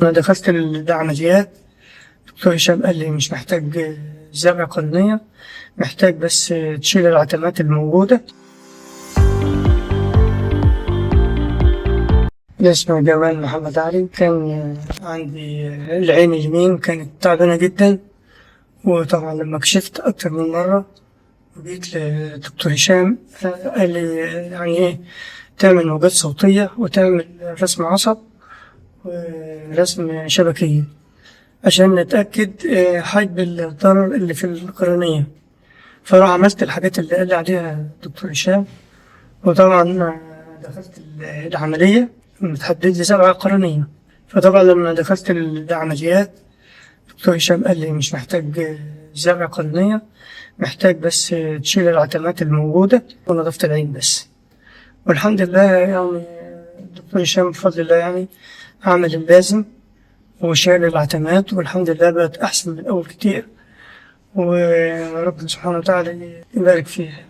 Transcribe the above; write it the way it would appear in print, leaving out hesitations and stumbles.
أنا دخلت العمليات. دكتور هشام قال لي مش محتاج زرع قرنية، محتاج بس تشيل العتمات الموجودة. اسمي جمال محمد علي. كان عندي العين اليمين كانت تعبانة جدا، وطبعا لما كشفت أكتر من مرة وجيت لدكتور هشام قال لي يعني إيه تعمل موجات صوتية وتعمل رسم عصب ورسم شبكية عشان نتأكد حجم الضرر اللي في القرنية. فراح عملت الحاجات اللي قال لي عليها دكتور هشام، وطبعا دخلت العملية متحدد لي زرعة قرنية. فطبعا لما دخلت العمليات دكتور هشام قال لي مش محتاج زرع قرنية، محتاج بس تشيل العتمات الموجودة ونظافة العين بس. والحمد لله يعني دكتور هشام بفضل الله يعني عمل اللازم وشال العتمات، والحمد لله بقت أحسن من الأول كتير، وربنا سبحانه وتعالى يبارك فيها.